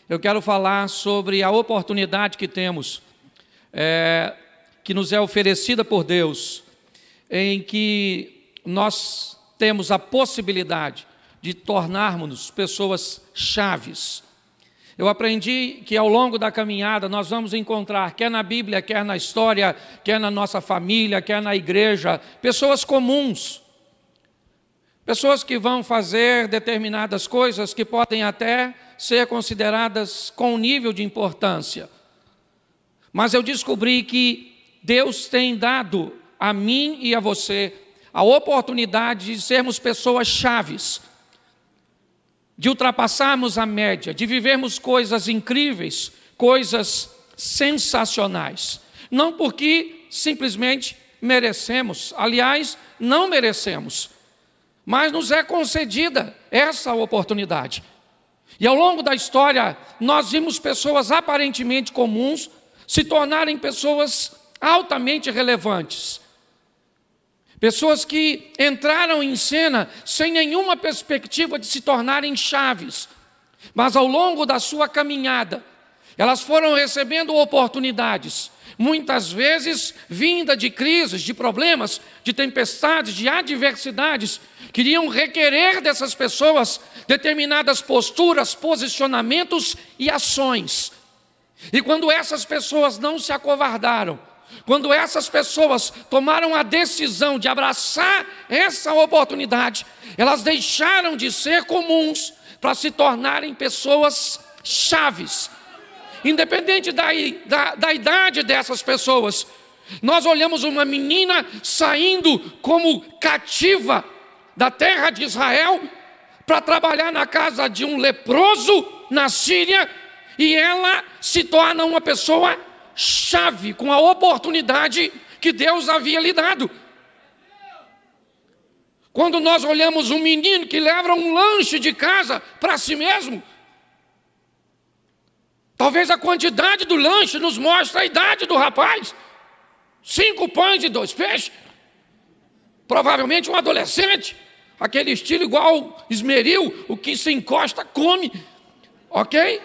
Eu quero falar sobre a oportunidade que temos, que nos é oferecida por Deus, em que nós temos a possibilidade de tornarmos pessoas chaves. Eu aprendi que ao longo da caminhada nós vamos encontrar, quer na Bíblia, quer na história, quer na nossa família, quer na igreja, pessoas comuns. Pessoas que vão fazer determinadas coisas que podem até ser consideradas com nível de importância. Mas eu descobri que Deus tem dado a mim e a você a oportunidade de sermos pessoas chaves, de ultrapassarmos a média, de vivermos coisas incríveis, coisas sensacionais. Não porque simplesmente merecemos, aliás, não merecemos, mas nos é concedida essa oportunidade. E ao longo da história, nós vimos pessoas aparentemente comuns se tornarem pessoas altamente relevantes. Pessoas que entraram em cena sem nenhuma perspectiva de se tornarem chaves. Mas ao longo da sua caminhada, elas foram recebendo oportunidades, muitas vezes vinda de crises, de problemas, de tempestades, de adversidades, que iriam requerer dessas pessoas determinadas posturas, posicionamentos e ações. E quando essas pessoas não se acovardaram, quando essas pessoas tomaram a decisão de abraçar essa oportunidade, elas deixaram de ser comuns para se tornarem pessoas chaves. Independente da idade dessas pessoas, nós olhamos uma menina saindo como cativa da terra de Israel para trabalhar na casa de um leproso na Síria, e ela se torna uma pessoa chave com a oportunidade que Deus havia lhe dado. Quando nós olhamos um menino que leva um lanche de casa para si mesmo, talvez a quantidade do lanche nos mostre a idade do rapaz. 5 pães e 2 peixes. Provavelmente um adolescente. Aquele estilo igual esmeril, o que se encosta come. Ok?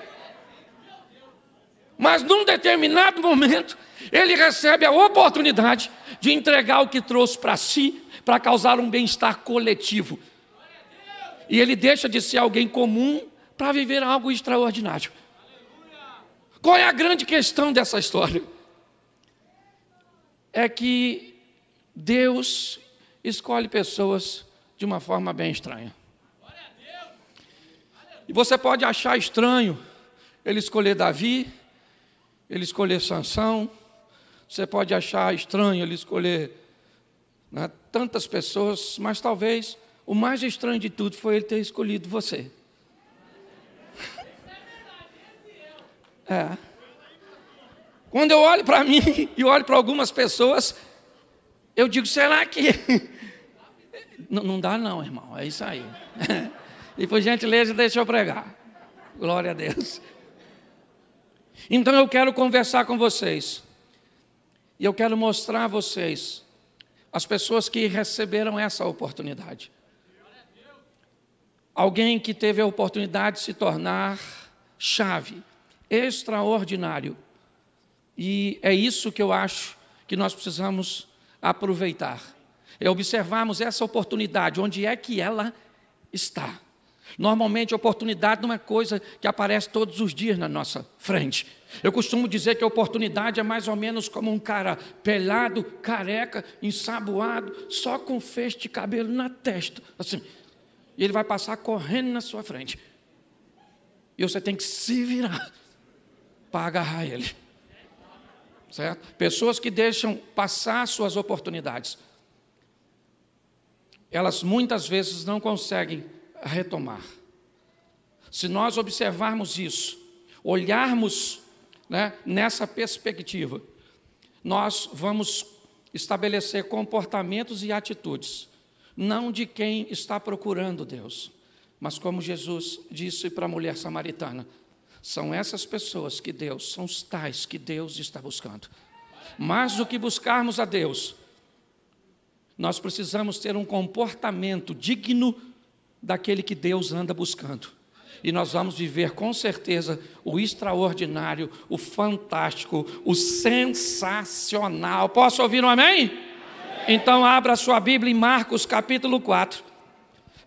Mas num determinado momento, ele recebe a oportunidade de entregar o que trouxe para si, para causar um bem-estar coletivo. E ele deixa de ser alguém comum para viver algo extraordinário. Qual é a grande questão dessa história? É que Deus escolhe pessoas de uma forma bem estranha. E você pode achar estranho ele escolher Davi, ele escolher Sansão. Você pode achar estranho ele escolher tantas pessoas, mas talvez o mais estranho de tudo foi ele ter escolhido você. Quando eu olho para mim e olho para algumas pessoas, eu digo, será que... Não dá não, irmão, é isso aí. E por gentileza, deixa eu pregar. Glória a Deus. Então eu quero conversar com vocês. E eu quero mostrar a vocês as pessoas que receberam essa oportunidade. Alguém que teve a oportunidade de se tornar chave, extraordinário. E é isso que eu acho que nós precisamos aproveitar. É observarmos essa oportunidade, onde é que ela está. Normalmente a oportunidade não é coisa que aparece todos os dias na nossa frente. Eu costumo dizer que a oportunidade é mais ou menos como um cara pelado, careca, ensaboado, só com feixe de cabelo na testa, assim. E ele vai passar correndo na sua frente. E você tem que se virar para agarrar ele. Certo? Pessoas que deixam passar suas oportunidades, elas muitas vezes não conseguem retomar. Se nós observarmos isso, olharmos nessa perspectiva, nós vamos estabelecer comportamentos e atitudes, não de quem está procurando Deus, mas como Jesus disse para a mulher samaritana, são essas pessoas que Deus, são os tais que Deus está buscando. Mais do que buscarmos a Deus, nós precisamos ter um comportamento digno daquele que Deus anda buscando. e nós vamos viver com certeza o extraordinário, o fantástico, o sensacional. Posso ouvir um amém? Amém. Então abra sua Bíblia em Marcos capítulo 4,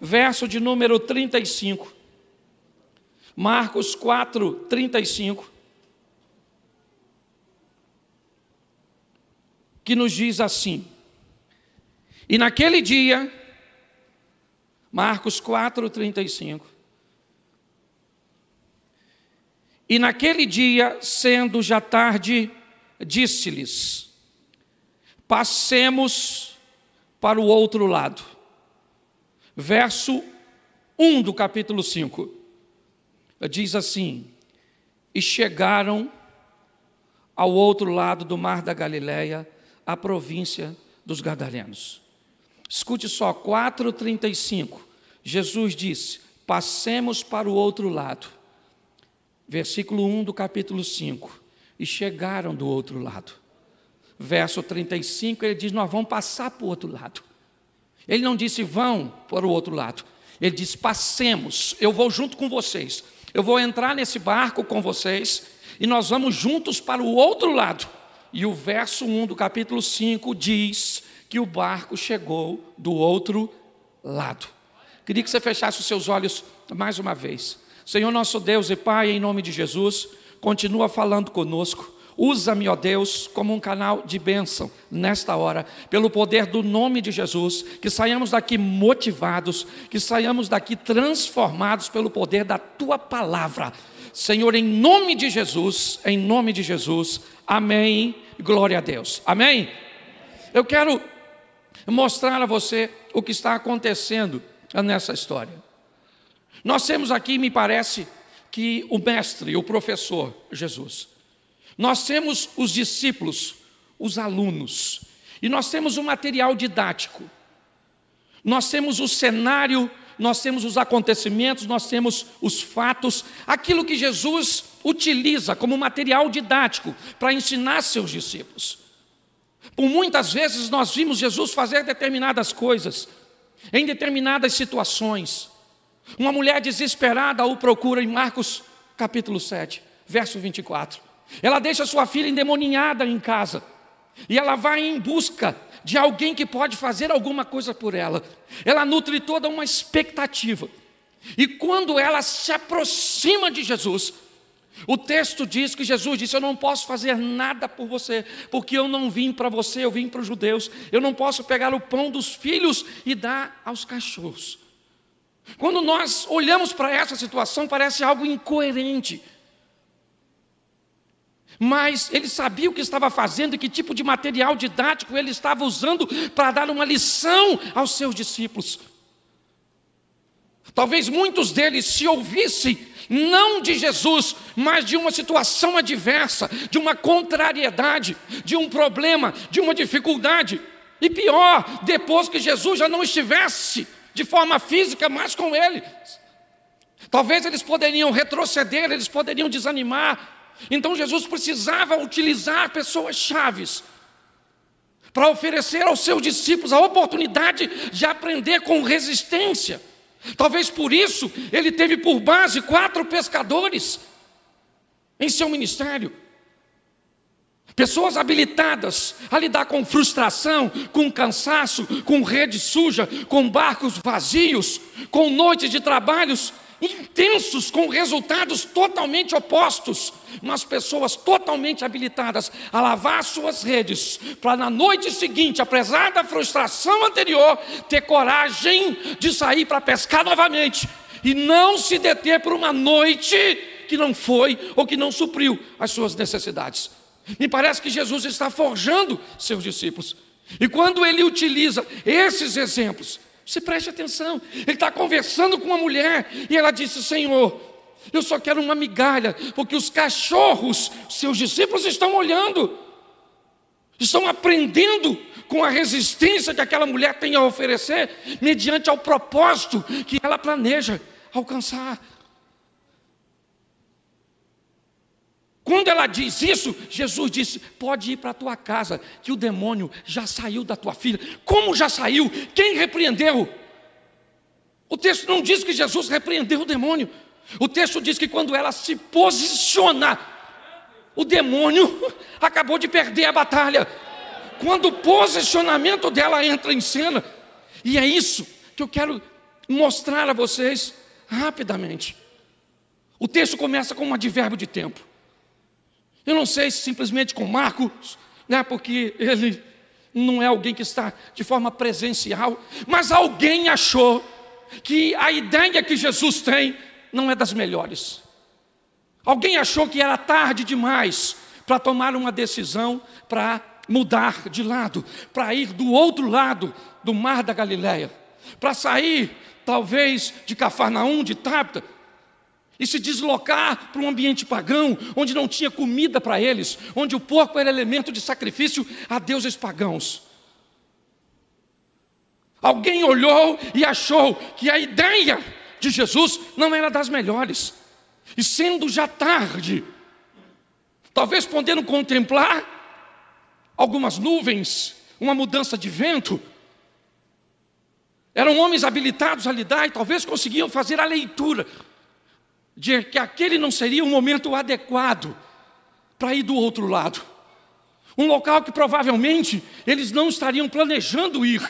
verso de número 35. Marcos 4, 35. Que nos diz assim: e naquele dia, Marcos 4, 35. E naquele dia, sendo já tarde, disse-lhes: passemos para o outro lado. Verso 1 do capítulo 5. Diz assim: e chegaram ao outro lado do mar da Galileia, a província dos Gadarenos. Escute só, 4:35. Jesus disse: passemos para o outro lado. Versículo 1 do capítulo 5. E chegaram do outro lado. Verso 35, ele diz: nós vamos passar para o outro lado. Ele não disse vão para o outro lado. Ele disse: passemos, eu vou junto com vocês. Eu vou entrar nesse barco com vocês e nós vamos juntos para o outro lado. E o verso 1 do capítulo 5 diz que o barco chegou do outro lado. Queria que você fechasse os seus olhos mais uma vez. Senhor nosso Deus e Pai, em nome de Jesus, continua falando conosco. Usa-me, ó Deus, como um canal de bênção nesta hora, pelo poder do nome de Jesus, que saiamos daqui motivados, que saiamos daqui transformados pelo poder da Tua palavra. Senhor, em nome de Jesus, amém, glória a Deus, amém? Eu quero mostrar a você o que está acontecendo nessa história. Nós temos aqui, me parece, que o mestre, o professor Jesus. Nós temos os discípulos, os alunos. E nós temos o material didático. Nós temos o cenário, nós temos os acontecimentos, nós temos os fatos. Aquilo que Jesus utiliza como material didático para ensinar seus discípulos. Por muitas vezes nós vimos Jesus fazer determinadas coisas, em determinadas situações. Uma mulher desesperada o procura em Marcos capítulo 7, verso 24. Ela deixa sua filha endemoninhada em casa. E ela vai em busca de alguém que pode fazer alguma coisa por ela. Ela nutre toda uma expectativa. E quando ela se aproxima de Jesus, o texto diz que Jesus disse: eu não posso fazer nada por você, porque eu não vim para você, eu vim para os judeus. Eu não posso pegar o pão dos filhos e dar aos cachorros. Quando nós olhamos para essa situação, parece algo incoerente. Mas ele sabia o que estava fazendo e que tipo de material didático ele estava usando para dar uma lição aos seus discípulos. Talvez muitos deles se ouvissem, não de Jesus, mas de uma situação adversa, de uma contrariedade, de um problema, de uma dificuldade. E pior, depois que Jesus já não estivesse de forma física mais com eles. Talvez eles poderiam retroceder, eles poderiam desanimar. Então Jesus precisava utilizar pessoas chaves para oferecer aos seus discípulos a oportunidade de aprender com resistência. Talvez por isso ele teve por base 4 pescadores em seu ministério. Pessoas habilitadas a lidar com frustração, com cansaço, com rede suja, com barcos vazios, com noites de trabalhos intensos, com resultados totalmente opostos, mas pessoas totalmente habilitadas a lavar suas redes, para na noite seguinte, apesar da frustração anterior, ter coragem de sair para pescar novamente, e não se deter por uma noite que não foi, ou que não supriu as suas necessidades. Me parece que Jesus está forjando seus discípulos, e quando ele utiliza esses exemplos, você preste atenção, ele está conversando com uma mulher, e ela disse: Senhor, eu só quero uma migalha, porque os cachorros, seus discípulos, estão olhando, estão aprendendo com a resistência que aquela mulher tem a oferecer, mediante ao propósito que ela planeja alcançar. Quando ela diz isso, Jesus disse: pode ir para a tua casa, que o demônio já saiu da tua filha. Como já saiu? Quem repreendeu? O texto não diz que Jesus repreendeu o demônio. O texto diz que quando ela se posiciona, o demônio acabou de perder a batalha. Quando o posicionamento dela entra em cena, e é isso que eu quero mostrar a vocês rapidamente. O texto começa com um advérbio de tempo. Eu não sei se simplesmente com Marcos, né, porque ele não é alguém que está de forma presencial, mas alguém achou que a ideia que Jesus tem não é das melhores. Alguém achou que era tarde demais para tomar uma decisão, para mudar de lado, para ir do outro lado do mar da Galileia, para sair talvez de Cafarnaum, de Tabita, e se deslocar para um ambiente pagão, onde não tinha comida para eles, onde o porco era elemento de sacrifício a deuses pagãos. Alguém olhou e achou que a ideia de Jesus não era das melhores, e sendo já tarde, talvez podendo contemplar algumas nuvens, uma mudança de vento, eram homens habilitados a lidar e talvez conseguiam fazer a leitura de que aquele não seria o momento adequado para ir do outro lado. Um local que provavelmente eles não estariam planejando ir.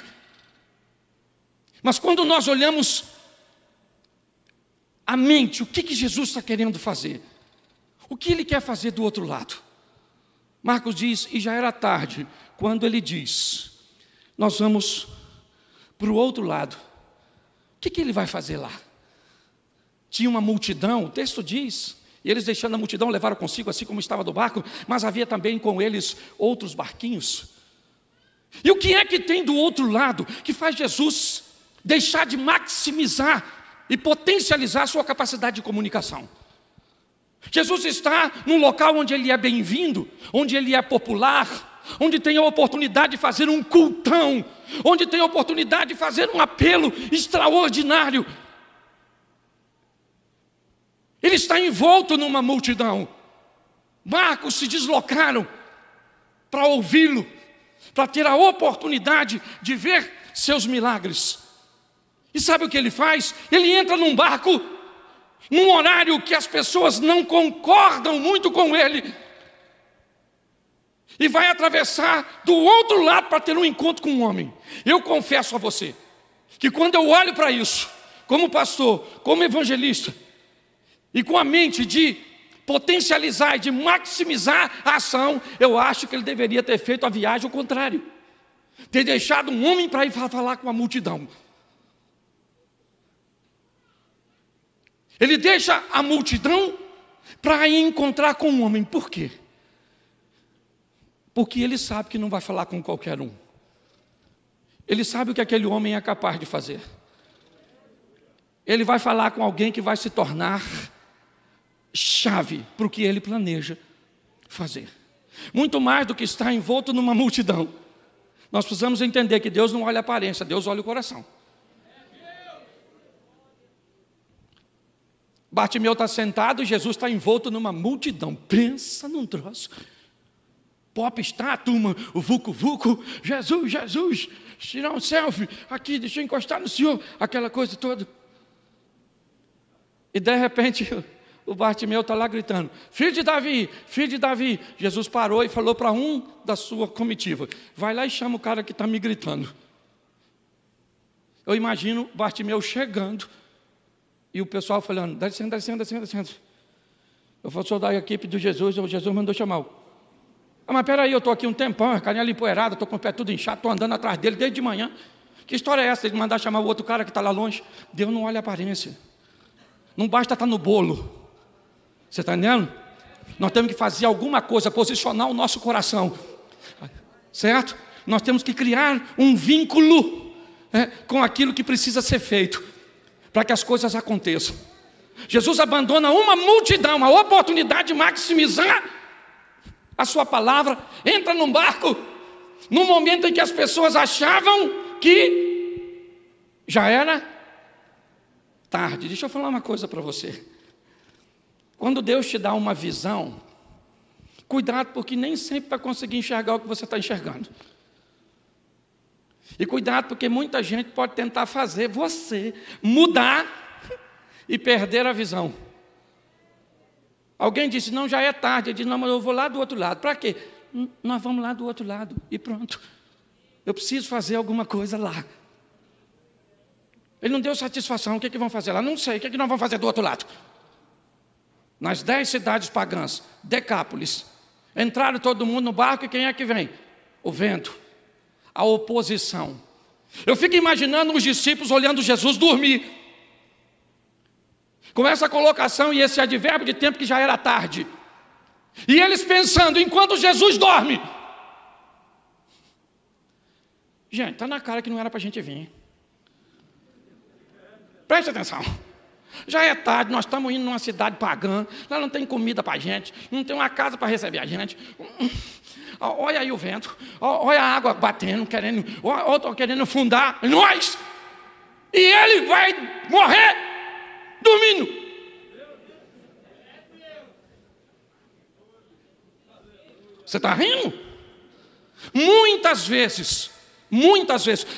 Mas quando nós olhamos a mente, o que Jesus está querendo fazer? O que Ele quer fazer do outro lado? Marcos diz, e já era tarde, quando Ele diz, nós vamos para o outro lado. O que Ele vai fazer lá? Tinha uma multidão, o texto diz, e eles deixando a multidão levaram consigo, assim como estava do barco, mas havia também com eles outros barquinhos. E o que é que tem do outro lado, que faz Jesus deixar de maximizar e potencializar a sua capacidade de comunicação? Jesus está num local onde Ele é bem-vindo, onde Ele é popular, onde tem a oportunidade de fazer um cultão, onde tem a oportunidade de fazer um apelo extraordinário. Ele está envolto numa multidão. Marcos se deslocaram para ouvi-lo, para ter a oportunidade de ver seus milagres. E sabe o que ele faz? Ele entra num barco, num horário que as pessoas não concordam muito com ele, e vai atravessar do outro lado para ter um encontro com um homem. Eu confesso a você, que quando eu olho para isso, como pastor, como evangelista, e com a mente de potencializar e de maximizar a ação, eu acho que ele deveria ter feito a viagem ao contrário. Ter deixado um homem para ir falar com a multidão. Ele deixa a multidão para ir encontrar com um homem. Por quê? Porque ele sabe que não vai falar com qualquer um. Ele sabe o que aquele homem é capaz de fazer. Ele vai falar com alguém que vai se tornar chave para o que ele planeja fazer. Muito mais do que estar envolto numa multidão. Nós precisamos entender que Deus não olha a aparência, Deus olha o coração. Bartimeu está sentado e Jesus está envolto numa multidão. Pensa num troço. Pop está a turma, o vucu-vucu, Jesus, Jesus, tirar um selfie, aqui, deixa eu encostar no Senhor, aquela coisa toda. E de repente o Bartimeu está lá gritando, filho de Davi, filho de Davi. Jesus parou e falou para um da sua comitiva, vai lá e chama o cara que está me gritando. Eu imagino Bartimeu chegando e o pessoal falando, dá licença, dá licença, dá licença, dá licença. Eu falo, sou da equipe de Jesus, o Jesus mandou chamar. Mas peraí, eu estou aqui um tempão, a canela empoeirada, estou com o pé tudo inchado, estou andando atrás dele desde de manhã. Que história é essa de mandar chamar o outro cara que está lá longe? Deus não olha a aparência. Não basta estar no bolo. Você está entendendo? Nós temos que fazer alguma coisa, posicionar o nosso coração. Certo? Nós temos que criar um vínculo com aquilo que precisa ser feito, para que as coisas aconteçam. Jesus abandona uma multidão, a oportunidade de maximizar a sua palavra, entra num barco, no momento em que as pessoas achavam que já era tarde. Deixa eu falar uma coisa para você. Quando Deus te dá uma visão, cuidado, porque nem sempre vai conseguir enxergar o que você está enxergando. E cuidado, porque muita gente pode tentar fazer você mudar e perder a visão. Alguém disse, não, já é tarde. Ele disse, não, mas eu vou lá do outro lado. Para quê? Nós vamos lá do outro lado e pronto. Eu preciso fazer alguma coisa lá. Ele não deu satisfação. O que vão fazer lá? Não sei. O que nós vamos fazer do outro lado? Nas 10 cidades pagãs, Decápolis, entraram todo mundo no barco e quem é que vem? O vento, a oposição. Eu fico imaginando os discípulos olhando Jesus dormir. Com essa colocação e esse advérbio de tempo que já era tarde. E eles pensando, enquanto Jesus dorme. Gente, está na cara que não era para a gente vir. Preste atenção. Já é tarde, nós estamos indo numa cidade pagã. Lá não tem comida para a gente. Não tem uma casa para receber a gente. Olha aí o vento. Olha a água batendo, querendo afundar nós. E ele vai morrer dormindo. Você está rindo? Muitas vezes,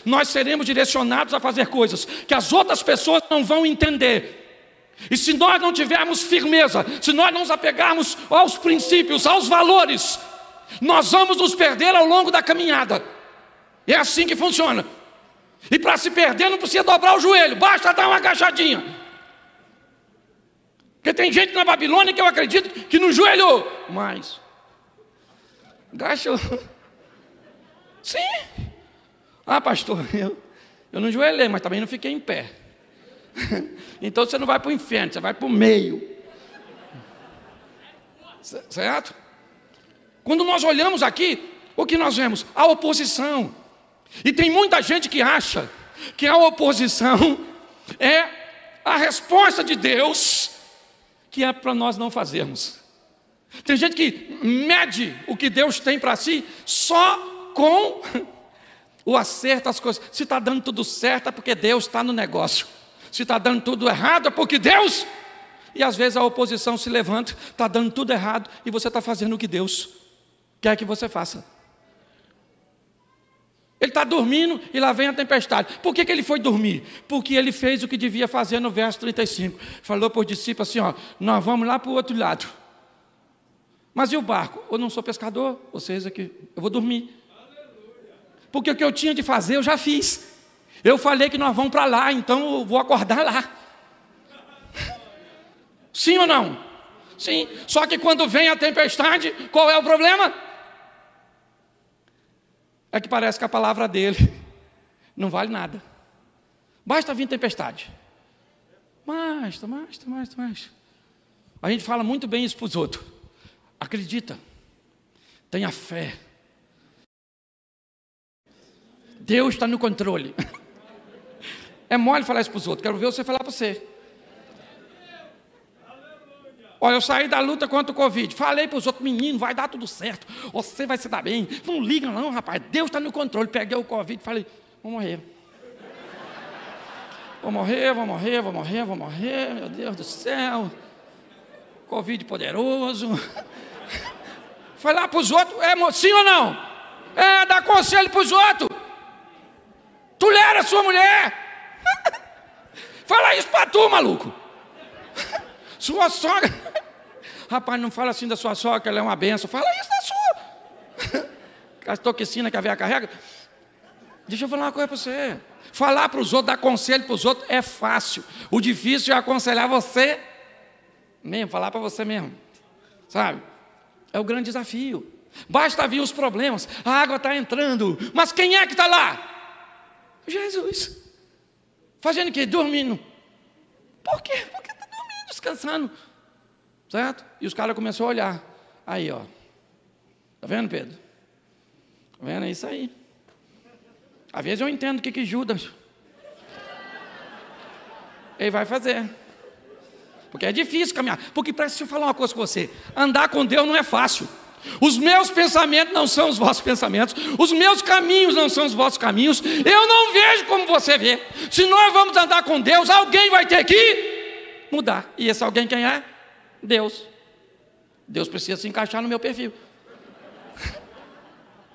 nós seremos direcionados a fazer coisas que as outras pessoas não vão entender. E se nós não tivermos firmeza, se nós não nos apegarmos aos princípios, aos valores, nós vamos nos perder ao longo da caminhada. É assim que funciona. E para se perder não precisa dobrar o joelho, basta dar uma agachadinha. Porque tem gente na Babilônia que eu acredito que não joelhou, mas agachou. Sim. Ah, pastor, eu não joelhei, mas também não fiquei em pé. Então você não vai para o inferno, você vai para o meio. Certo? Quando nós olhamos aqui, o que nós vemos? A oposição. E tem muita gente que acha que a oposição é a resposta de Deus, que é para nós não fazermos. Tem gente que mede o que Deus tem para si só com o acerto das coisas. Se está dando tudo certo é porque Deus está no negócio. Se está dando tudo errado é porque Deus... E às vezes a oposição se levanta, está dando tudo errado e você está fazendo o que Deus quer que você faça. Ele está dormindo e lá vem a tempestade. Por que ele foi dormir? Porque ele fez o que devia fazer no verso 35. Falou para os discípulos assim, ó, nós vamos lá para o outro lado. Mas e o barco? Eu não sou pescador, vocês aqui, eu vou dormir. Porque o que eu tinha de fazer eu já fiz. Eu falei que nós vamos para lá, então eu vou acordar lá. Sim ou não? Sim. Só que quando vem a tempestade, qual é o problema? É que parece que a palavra dele não vale nada. Basta vir tempestade. Basta. A gente fala muito bem isso para os outros. Acredita. Tenha fé. Deus está no controle. É mole falar isso para os outros. Quero ver você falar para você. Olha, eu saí da luta contra o Covid. Falei para os outros, menino, vai dar tudo certo. Você vai se dar bem. Não liga não, rapaz. Deus está no controle. Peguei o Covid e falei, vou morrer. Vou morrer. Meu Deus do céu. Covid poderoso. Foi lá para os outros. Sim ou não? Dá conselho para os outros. Tolera a sua mulher. Fala isso para tu, maluco. Sua sogra. Rapaz, não fala assim da sua sogra, que ela é uma benção. Fala isso da sua. A toxina que a velha carrega. Deixa eu falar uma coisa para você. Falar para os outros, dar conselho para os outros é fácil. O difícil é aconselhar você mesmo, falar para você mesmo. Sabe? É o grande desafio. Basta vir os problemas. A água está entrando. Mas quem é que está lá? Jesus. Fazendo o quê? Dormindo. Por quê? Porque está dormindo, descansando. Certo? E os caras começaram a olhar. Aí, ó. Está vendo, Pedro? Está vendo? É isso aí. Às vezes eu entendo o que Judas ele vai fazer. Porque é difícil caminhar. Porque presta eu falar uma coisa com você. Andar com Deus não é fácil. Os meus pensamentos não são os vossos pensamentos. Os meus caminhos não são os vossos caminhos. Eu não vejo como você vê. Se nós vamos andar com Deus, alguém vai ter que mudar. E esse alguém quem é? Deus. Deus precisa se encaixar no meu perfil.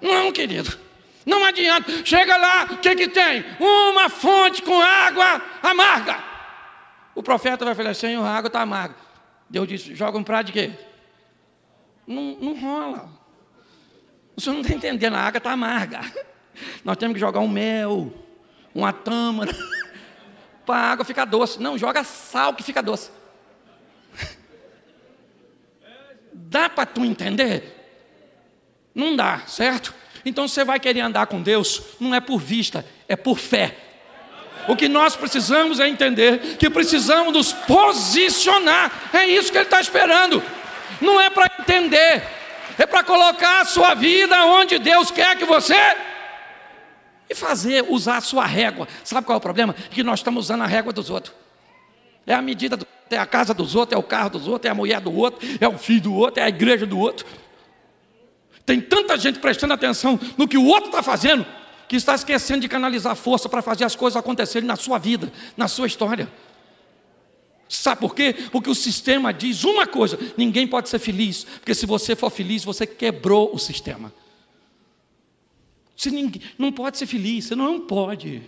Não, querido. Não adianta. Chega lá, o que tem? Uma fonte com água amarga. O profeta vai falar, Senhor, a água está amarga. Deus disse, joga um prato de quê? Não rola. O senhor não está entendendo, a água está amarga. Nós temos que jogar um mel, uma tâmara, para a água ficar doce. Não, joga sal que fica doce. Dá para tu entender? Não dá, certo? Então você vai querer andar com Deus, não é por vista, é por fé. O que nós precisamos é entender que precisamos nos posicionar. É isso que Ele está esperando. Não é para entender, é para colocar a sua vida onde Deus quer que você... E fazer, usar a sua régua. Sabe qual é o problema? Que nós estamos usando a régua dos outros. É a medida do outro, é a casa dos outros, é o carro dos outros, é a mulher do outro, é o filho do outro, é a igreja do outro. Tem tanta gente prestando atenção no que o outro está fazendo, que está esquecendo de canalizar força para fazer as coisas acontecerem na sua vida, na sua história. Sabe por quê? Porque o sistema diz uma coisa: ninguém pode ser feliz, porque se você for feliz, você quebrou o sistema. Você não pode ser feliz, você não pode.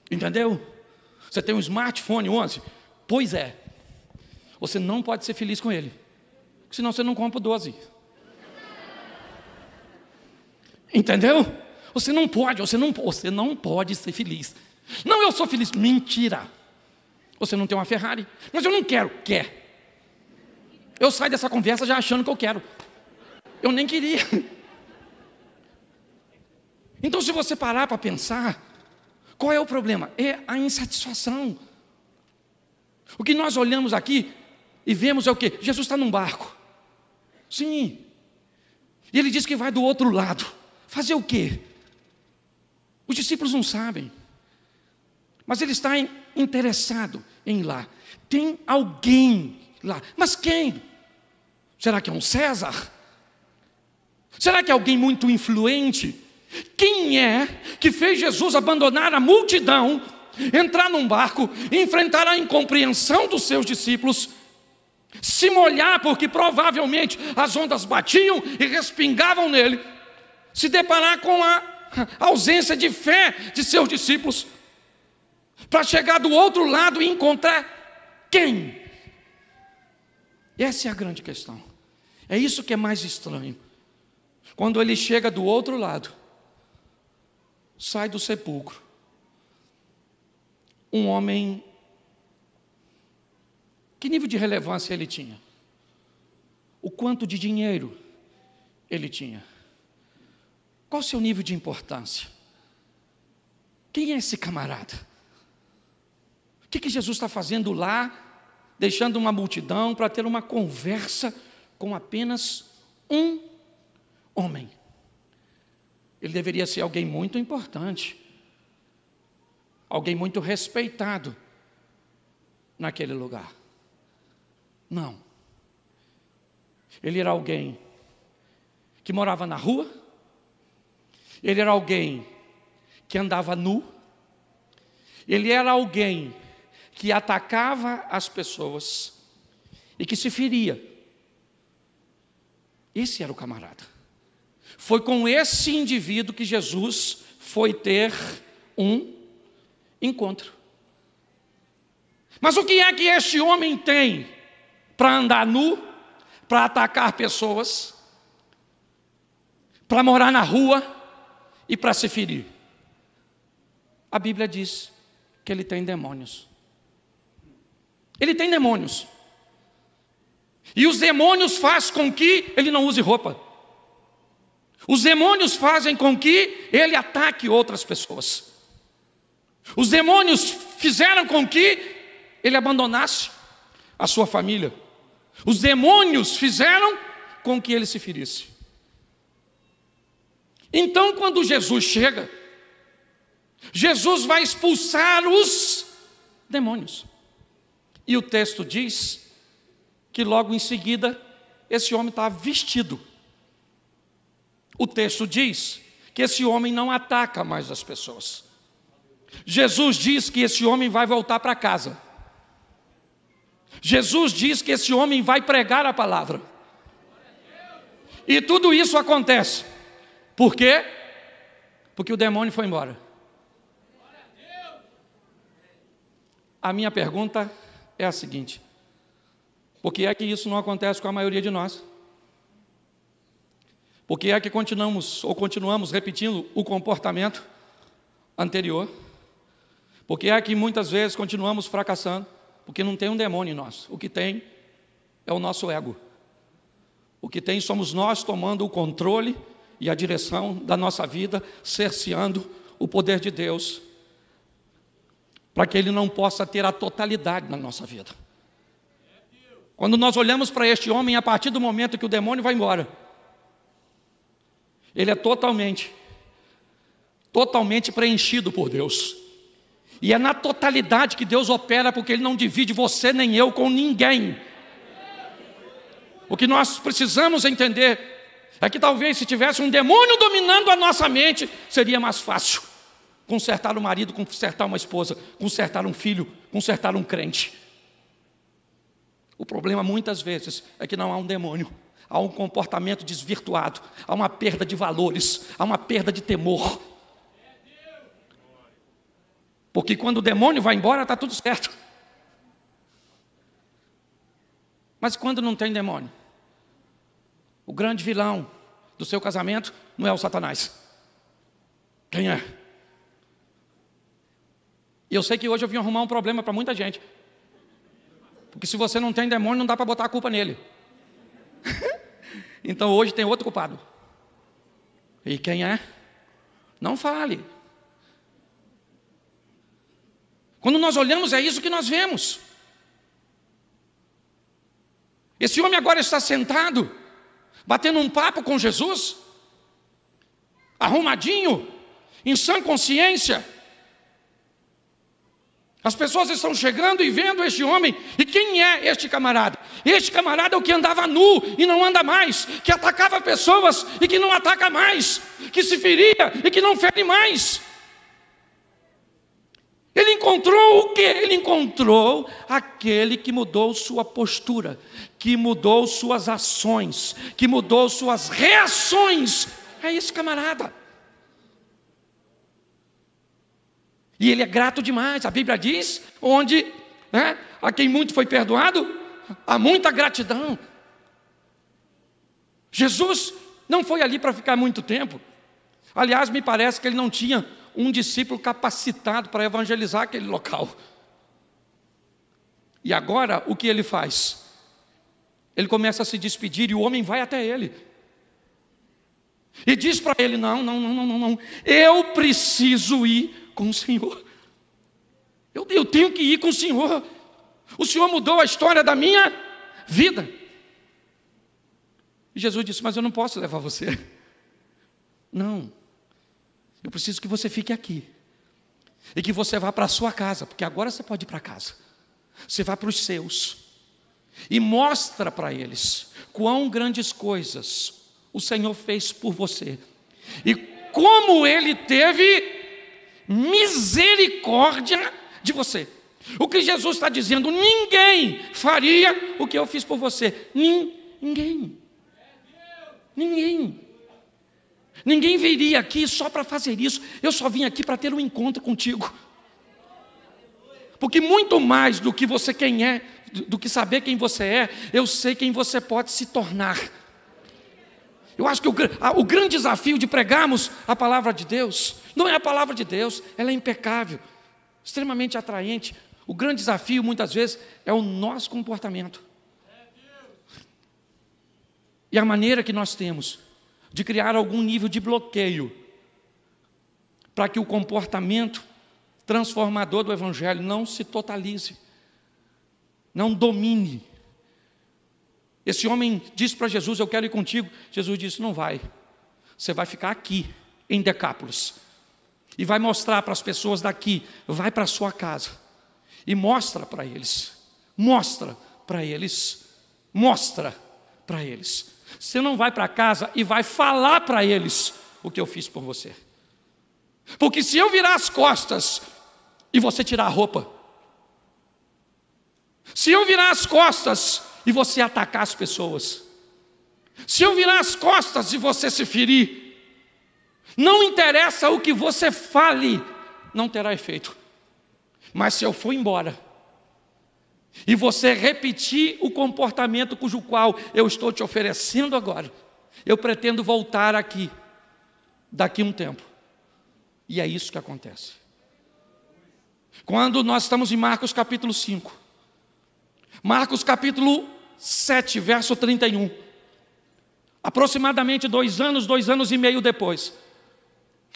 Entendeu? Você tem um smartphone 11? Pois é. Você não pode ser feliz com ele, senão você não compra o 12. Entendeu? Você não pode ser feliz. Não, eu sou feliz. Mentira. Você não tem uma Ferrari. Mas eu não quero. Quer. Eu saio dessa conversa já achando que eu quero. Eu nem queria. Então, se você parar para pensar, qual é o problema? É a insatisfação. O que nós olhamos aqui e vemos é o quê? Jesus está num barco. Sim. E Ele diz que vai do outro lado. Fazer o quê? Os discípulos não sabem. Mas Ele está interessado em ir lá. Tem alguém lá. Mas quem? Será que é um César? Será que é alguém muito influente? Quem é que fez Jesus abandonar a multidão, entrar num barco, enfrentar a incompreensão dos seus discípulos, se molhar porque provavelmente as ondas batiam e respingavam nele, se deparar com a ausência de fé de seus discípulos, para chegar do outro lado e encontrar quem? Essa é a grande questão. É isso que é mais estranho. Quando ele chega do outro lado, sai do sepulcro um homem. Que nível de relevância ele tinha? O quanto de dinheiro ele tinha? Qual o seu nível de importância? Quem é esse camarada? O que Jesus está fazendo lá, deixando uma multidão para ter uma conversa com apenas um homem? Ele deveria ser alguém muito importante, alguém muito respeitado naquele lugar. Não. Ele era alguém que morava na rua, ele era alguém que andava nu, ele era alguém que atacava as pessoas e que se feria. Esse era o camarada. Foi com esse indivíduo que Jesus foi ter um encontro. Mas o que é que este homem tem para andar nu, para atacar pessoas, para morar na rua e para se ferir? A Bíblia diz que ele tem demônios. Ele tem demônios. E os demônios fazem com que ele não use roupa. Os demônios fazem com que ele ataque outras pessoas. Os demônios fizeram com que ele abandonasse a sua família. Os demônios fizeram com que ele se ferisse. Então, quando Jesus chega, Jesus vai expulsar os demônios. E o texto diz que logo em seguida, esse homem está vestido. O texto diz que esse homem não ataca mais as pessoas. Jesus diz que esse homem vai voltar para casa. Jesus diz que esse homem vai pregar a palavra. E tudo isso acontece. Por quê? Porque o demônio foi embora. A minha pergunta é a seguinte: Por que é que isso não acontece com a maioria de nós? Por que é que continuamos repetindo o comportamento anterior? Por que é que muitas vezes continuamos fracassando? Porque não tem um demônio em nós. O que tem é o nosso ego. O que tem somos nós tomando o controle e a direção da nossa vida, cerceando o poder de Deus, para que Ele não possa ter a totalidade na nossa vida. Quando nós olhamos para este homem, a partir do momento que o demônio vai embora, ele é totalmente preenchido por Deus. E é na totalidade que Deus opera, porque Ele não divide você nem eu com ninguém. O que nós precisamos entender é que talvez se tivesse um demônio dominando a nossa mente, seria mais fácil consertar um marido, consertar uma esposa, consertar um filho, consertar um crente. O problema muitas vezes é que não há um demônio. Há um comportamento desvirtuado, há uma perda de valores, há uma perda de temor. Porque quando o demônio vai embora, está tudo certo. Mas quando não tem demônio, o grande vilão do seu casamento não é o Satanás. Quem é? E eu sei que hoje eu vim arrumar um problema para muita gente. Porque se você não tem demônio, não dá para botar a culpa nele. Então hoje tem outro culpado. E quem é? Não fale. Quando nós olhamos, é isso que nós vemos. Esse homem agora está sentado, batendo um papo com Jesus, arrumadinho, em sã consciência. As pessoas estão chegando e vendo este homem. E quem é este camarada? Este camarada é o que andava nu e não anda mais, que atacava pessoas e que não ataca mais, que se feria e que não fere mais. Ele encontrou o quê? Ele encontrou aquele que mudou sua postura, que mudou suas ações, que mudou suas reações. É esse camarada. E ele é grato demais. A Bíblia diz, onde a quem muito foi perdoado, há muita gratidão. Jesus não foi ali para ficar muito tempo. Aliás, me parece que ele não tinha um discípulo capacitado para evangelizar aquele local. E agora, o que ele faz? Ele começa a se despedir e o homem vai até ele. E diz para ele, não, eu preciso ir com o Senhor. Eu tenho que ir com o Senhor. O Senhor mudou a história da minha vida. E Jesus disse, mas eu não posso levar você. Não. Eu preciso que você fique aqui. E que você vá para a sua casa, porque agora você pode ir para casa. Você vai para os seus. E mostra para eles quão grandes coisas o Senhor fez por você. E como Ele teve misericórdia de você. O que Jesus está dizendo, ninguém faria o que eu fiz por você. Ninguém. Ninguém viria aqui só para fazer isso. Eu só vim aqui para ter um encontro contigo. Porque muito mais do que você quem é, do que saber quem você é, eu sei quem você pode se tornar. Eu acho que o grande desafio de pregarmos a palavra de Deus, não é a palavra de Deus, ela é impecável, extremamente atraente. O grande desafio, muitas vezes, é o nosso comportamento. E a maneira que nós temos de criar algum nível de bloqueio para que o comportamento transformador do Evangelho não se totalize, não domine. Esse homem disse para Jesus, eu quero ir contigo. Jesus disse, não vai. Você vai ficar aqui, em Decápolis. E vai mostrar para as pessoas daqui. Vai para a sua casa. E mostra para eles. Mostra para eles. Mostra para eles. Você não vai para casa e vai falar para eles o que eu fiz por você. Porque se eu virar as costas e você tirar a roupa. Se eu virar as costas e você atacar as pessoas, se eu virar as costas e você se ferir, não interessa o que você fale, não terá efeito. Mas se eu for embora e você repetir o comportamento cujo qual eu estou te oferecendo agora, eu pretendo voltar aqui, daqui a um tempo. E é isso que acontece. Quando nós estamos em Marcos capítulo 5, Marcos capítulo 7, verso 31, aproximadamente 2 anos e meio depois,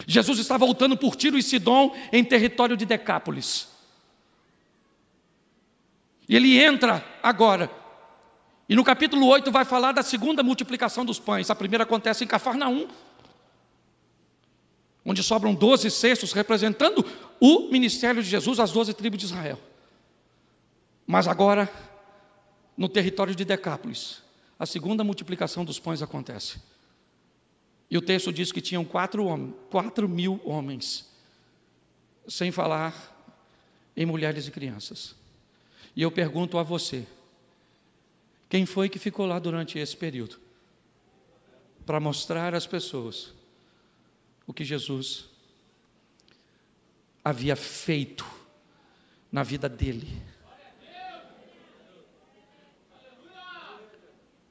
Jesus está voltando por Tiro e Sidom em território de Decápolis. E ele entra agora, e no capítulo 8 vai falar da segunda multiplicação dos pães. A primeira acontece em Cafarnaum, onde sobram 12 cestos representando o ministério de Jesus, as 12 tribos de Israel. Mas agora, no território de Decápolis, a segunda multiplicação dos pães acontece. E o texto diz que tinham 4.000 homens, sem falar em mulheres e crianças. E eu pergunto a você, quem foi que ficou lá durante esse período? Para mostrar às pessoas o que Jesus havia feito na vida dele.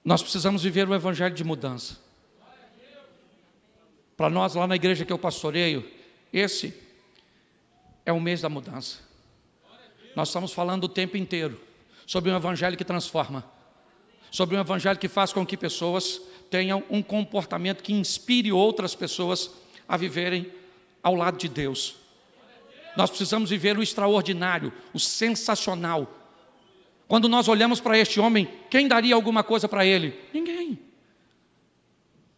Nós precisamos viver o evangelho de mudança. Para nós, lá na igreja que eu pastoreio, esse é o mês da mudança. Nós estamos falando o tempo inteiro sobre um evangelho que transforma, sobre um evangelho que faz com que pessoas tenham um comportamento que inspire outras pessoas a viverem ao lado de Deus. Nós precisamos viver o extraordinário, o sensacional. Quando nós olhamos para este homem, quem daria alguma coisa para ele? Ninguém.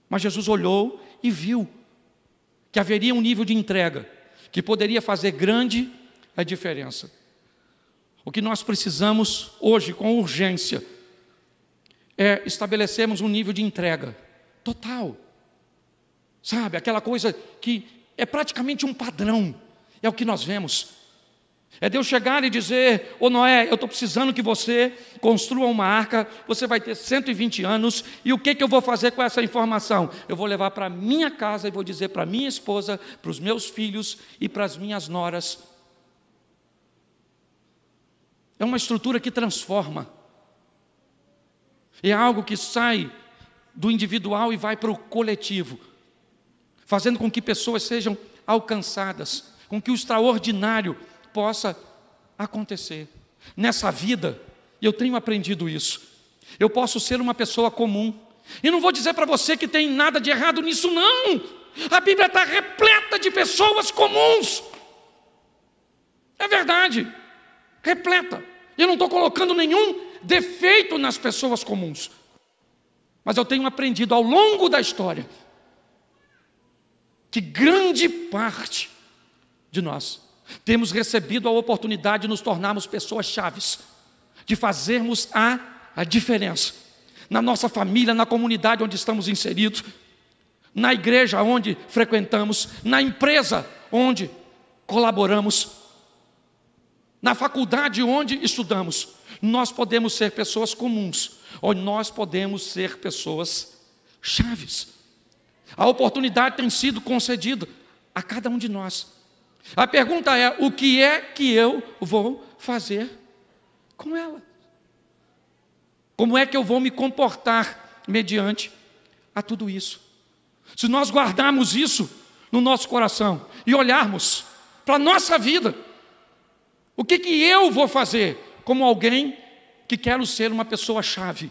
Mas Jesus olhou e viu que haveria um nível de entrega que poderia fazer grande a diferença. O que nós precisamos hoje, com urgência, é estabelecermos um nível de entrega total. Sabe, aquela coisa que é praticamente um padrão, é o que nós vemos. É Deus chegar e dizer: ô Noé, eu estou precisando que você construa uma arca, você vai ter 120 anos, e o que eu vou fazer com essa informação? Eu vou levar para minha casa e vou dizer para minha esposa, para os meus filhos e para as minhas noras. É uma estrutura que transforma. É algo que sai do individual e vai para o coletivo, fazendo com que pessoas sejam alcançadas, com que o extraordinário possa acontecer. Nessa vida, eu tenho aprendido isso. Eu posso ser uma pessoa comum. E não vou dizer para você que tem nada de errado nisso, não. A Bíblia está repleta de pessoas comuns. É verdade, repleta. Eu não estou colocando nenhum defeito nas pessoas comuns. Mas eu tenho aprendido ao longo da história que grande parte de nós temos recebido a oportunidade de nos tornarmos pessoas chaves, de fazermos a diferença na nossa família, na comunidade onde estamos inseridos, na igreja onde frequentamos, na empresa onde colaboramos, na faculdade onde estudamos. Nós podemos ser pessoas comuns, ou nós podemos ser pessoas chaves. A oportunidade tem sido concedida a cada um de nós. A pergunta é: o que é que eu vou fazer com ela? Como é que eu vou me comportar mediante a tudo isso? Se nós guardarmos isso no nosso coração e olharmos para a nossa vida, o que eu vou fazer como alguém que quero ser uma pessoa-chave,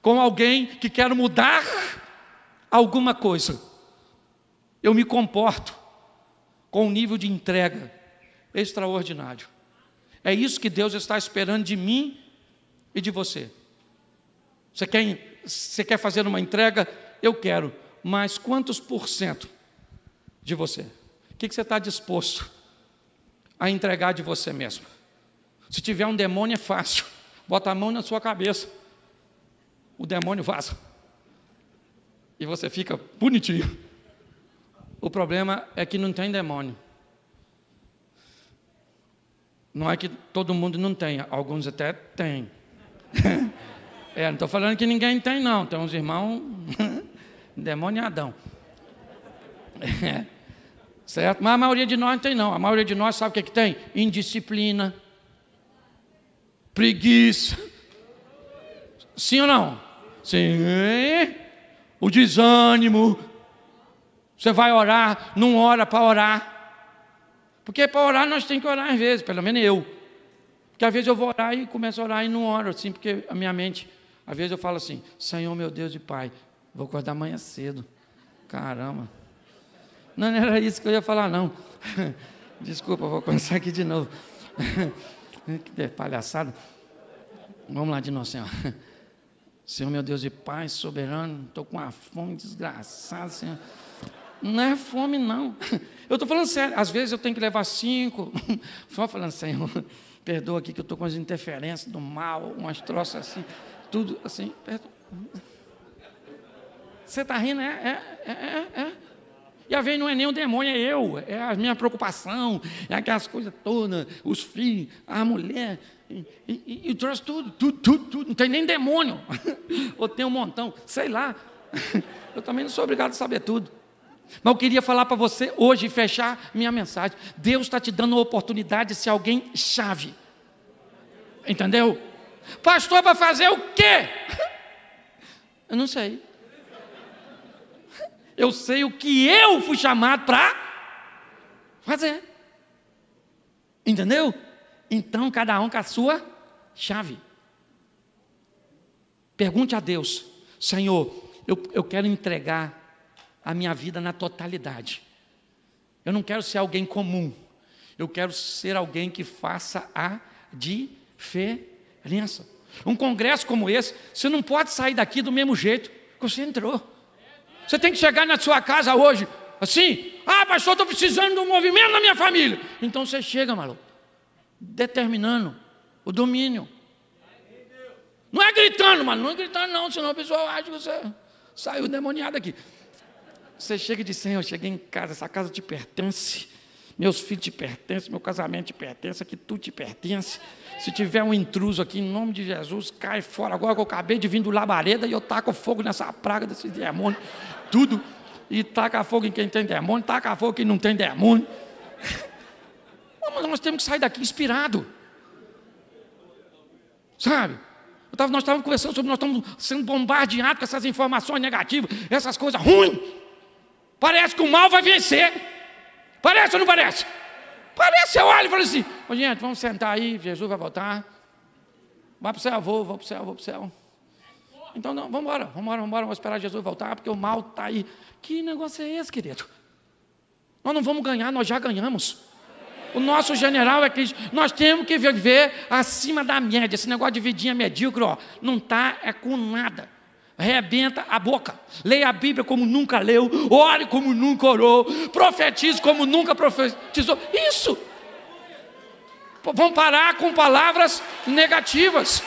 como alguém que quero mudar alguma coisa? Eu me comporto com um nível de entrega extraordinário. É isso que Deus está esperando de mim e de você. Você quer fazer uma entrega? Eu quero. Mas quantos % de você? O que você está disposto a entregar de você mesmo? Se tiver um demônio é fácil. Bota a mão na sua cabeça, o demônio vaza e você fica bonitinho. O problema é que não tem demônio. Não é que todo mundo não tenha, alguns até têm. Não estou falando que ninguém tem, não. Tem uns irmãos demoniadão. Certo? Mas a maioria de nós não tem, não. A maioria de nós sabe o que tem? Indisciplina, preguiça. Sim ou não? Sim. O desânimo. Você vai orar, não ora para orar. Porque para orar nós temos que orar às vezes, pelo menos eu. Porque às vezes eu vou orar e começo a orar e não oro assim, porque a minha mente, às vezes eu falo assim, Senhor meu Deus e Pai, vou acordar amanhã cedo. Caramba. Não era isso que eu ia falar, não. Desculpa, vou começar aqui de novo. Que palhaçada. Vamos lá de novo, Senhor. Senhor meu Deus e Pai, soberano, estou com uma fome desgraçada, Senhor. Não é fome, não. Eu estou falando sério. Às vezes eu tenho que levar 5. Só falando, Senhor, perdoa aqui que eu estou com as interferências do mal, umas troças assim, tudo assim. Perdoa. Você está rindo? E às vezes não é nem o demônio, é eu. É a minha preocupação, é aquelas coisas todas, os filhos, a mulher, e trouxe tudo. Não tem nem demônio. Ou tem um montão, sei lá. Eu também não sou obrigado a saber tudo. Mas eu queria falar para você hoje e fechar minha mensagem. Deus está te dando uma oportunidade de ser alguém chave. Entendeu? Pastor, para fazer o quê? Eu não sei. Eu sei o que eu fui chamado para fazer. Entendeu? Então, cada um com a sua chave. Pergunte a Deus, Senhor, eu quero entregar a minha vida na totalidade. Eu não quero ser alguém comum. Eu quero ser alguém que faça a diferença. Um congresso como esse, você não pode sair daqui do mesmo jeito que você entrou. Você tem que chegar na sua casa hoje, assim, pastor, estou precisando de um movimento na minha família. Então você chega, maluco, determinando o domínio. Não é gritando, mano, não é gritando não, senão a pessoa acha que você saiu demoniado aqui. Você chega e diz, Senhor, eu cheguei em casa, essa casa te pertence, meus filhos te pertencem, meu casamento te pertence, aqui tu te pertence. Se tiver um intruso aqui, em nome de Jesus, cai fora. Agora que eu acabei de vir do labareda e eu taco fogo nessa praga desse demônio, tudo. E taca fogo em quem tem demônio, taca fogo em quem não tem demônio. Mas nós temos que sair daqui inspirado. Sabe? Nós estávamos conversando sobre, nós estamos sendo bombardeados com essas informações negativas, essas coisas ruins. Parece que o mal vai vencer. Parece ou não parece? Parece, eu olho e falo assim, gente, vamos sentar aí, Jesus vai voltar. Vai para o céu, vou para o céu, vou para o céu. Então, não, vamos embora, vamos esperar Jesus voltar, porque o mal está aí. Que negócio é esse, querido? Nós não vamos ganhar, nós já ganhamos. O nosso general é Cristo. Nós temos que viver acima da média. Esse negócio de vidinha medíocre, não está com nada. Arrebenta a boca. Leia a Bíblia como nunca leu. Ore como nunca orou. Profetize como nunca profetizou. Isso. Vamos parar com palavras negativas.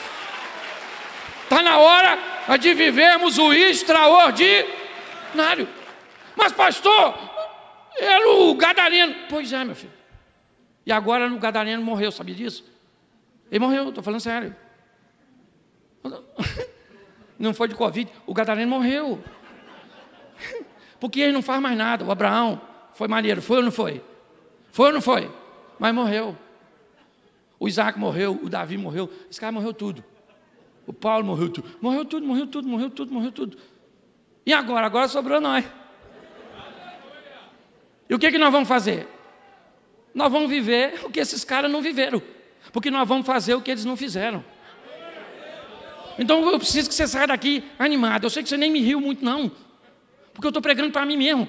Está na hora de vivermos o extraordinário. Mas pastor, era o gadareno. Pois é, meu filho. E agora o gadareno morreu, sabia disso? Ele morreu, estou falando sério. Não foi de Covid, o gadareno morreu. Porque ele não faz mais nada. O Abraão foi maneiro, foi ou não foi? Foi ou não foi? Mas morreu. O Isaac morreu, o Davi morreu, esse cara morreu tudo. O Paulo morreu tudo. Morreu tudo. E agora? Agora sobrou nós. E o que nós vamos fazer? Nós vamos viver o que esses caras não viveram. Porque nós vamos fazer o que eles não fizeram. Então eu preciso que você saia daqui animado. Eu sei que você nem me riu muito não. Porque eu estou pregando para mim mesmo.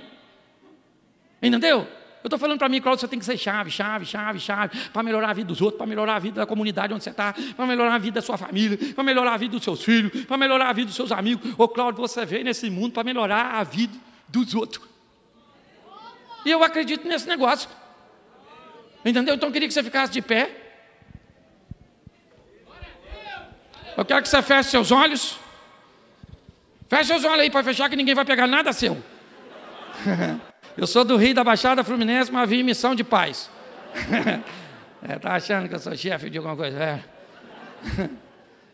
Entendeu? Eu estou falando para mim, Cláudio, você tem que ser chave. Para melhorar a vida dos outros, para melhorar a vida da comunidade onde você está. Para melhorar a vida da sua família. Para melhorar a vida dos seus filhos. Para melhorar a vida dos seus amigos. Ô Cláudio, você veio nesse mundo para melhorar a vida dos outros. E eu acredito nesse negócio. Entendeu? Então eu queria que você ficasse de pé. Eu quero que você feche seus olhos. Feche seus olhos aí para fechar, que ninguém vai pegar nada seu. Eu sou do Rio da Baixada Fluminense, mas vim em missão de paz. Tá achando que eu sou chefe de alguma coisa?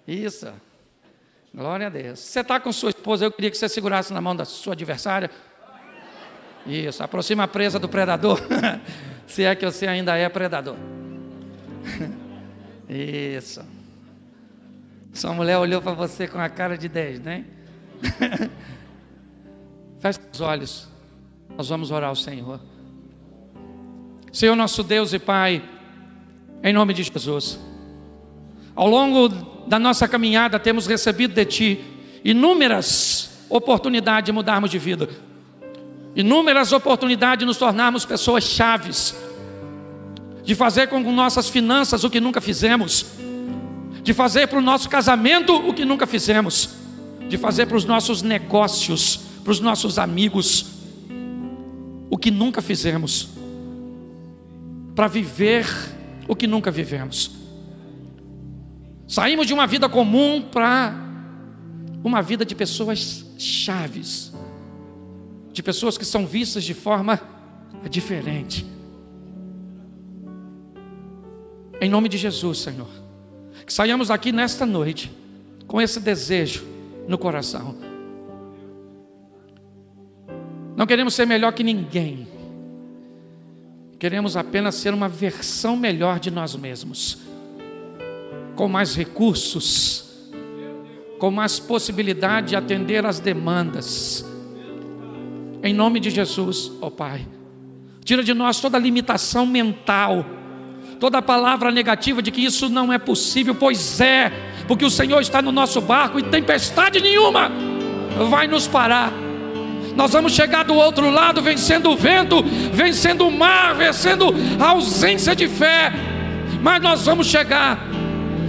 Isso. Glória a Deus. Se você está com sua esposa, eu queria que você segurasse na mão da sua adversária. Isso, aproxima a presa do predador. Se é que você ainda é predador. Isso. Sua mulher olhou para você com a cara de 10, né? Feche os olhos. Nós vamos orar ao Senhor. Senhor nosso Deus e Pai, em nome de Jesus, ao longo da nossa caminhada temos recebido de Ti inúmeras oportunidades de mudarmos de vida, inúmeras oportunidades de nos tornarmos pessoas chaves, de fazer com nossas finanças o que nunca fizemos, de fazer para o nosso casamento o que nunca fizemos, de fazer para os nossos negócios, para os nossos amigos o que nunca fizemos, para viver o que nunca vivemos. Saímos de uma vida comum para uma vida de pessoas chaves, de pessoas que são vistas de forma diferente. Em nome de Jesus, Senhor, que saiamos aqui nesta noite com esse desejo no coração. Não queremos ser melhor que ninguém, queremos apenas ser uma versão melhor de nós mesmos, com mais recursos, com mais possibilidade de atender às demandas. Em nome de Jesus, ó Pai, tira de nós toda limitação mental, toda palavra negativa de que isso não é possível, pois é, porque o Senhor está no nosso barco e tempestade nenhuma vai nos parar. Nós vamos chegar do outro lado vencendo o vento, vencendo o mar, vencendo a ausência de fé, mas nós vamos chegar,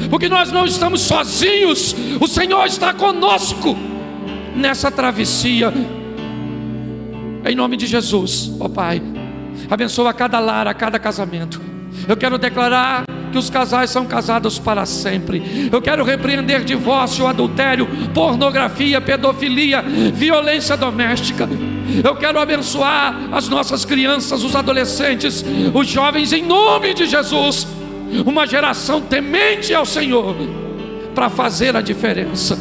porque nós não estamos sozinhos, o Senhor está conosco nessa travessia. Em nome de Jesus, ó Pai, abençoa cada lar, a cada casamento. Eu quero declarar que os casais são casados para sempre. Eu quero repreender divórcio, adultério, pornografia, pedofilia, violência doméstica. Eu quero abençoar as nossas crianças, os adolescentes, os jovens, em nome de Jesus. Uma geração temente ao Senhor para fazer a diferença.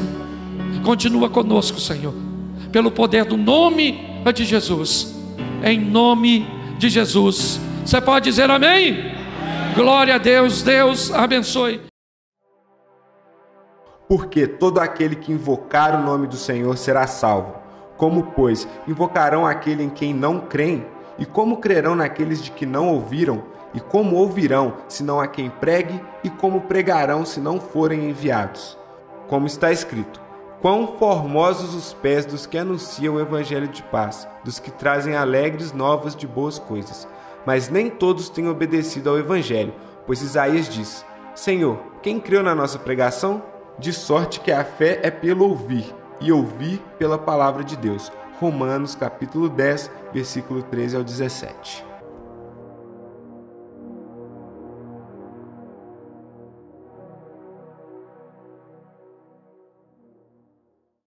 Continua conosco, Senhor, pelo poder do nome de Jesus. Em nome de Jesus. Você pode dizer amém? Glória a Deus, Deus abençoe. Porque todo aquele que invocar o nome do Senhor será salvo. Como, pois, invocarão aquele em quem não creem? E como crerão naqueles de que não ouviram? E como ouvirão, senão a quem pregue? E como pregarão, se não forem enviados? Como está escrito: quão formosos os pés dos que anunciam o evangelho de paz, dos que trazem alegres novas de boas coisas. Mas nem todos têm obedecido ao evangelho, pois Isaías diz: Senhor, quem creu na nossa pregação? De sorte que a fé é pelo ouvir, e ouvir pela palavra de Deus. Romanos capítulo 10, versículo 13 ao 17.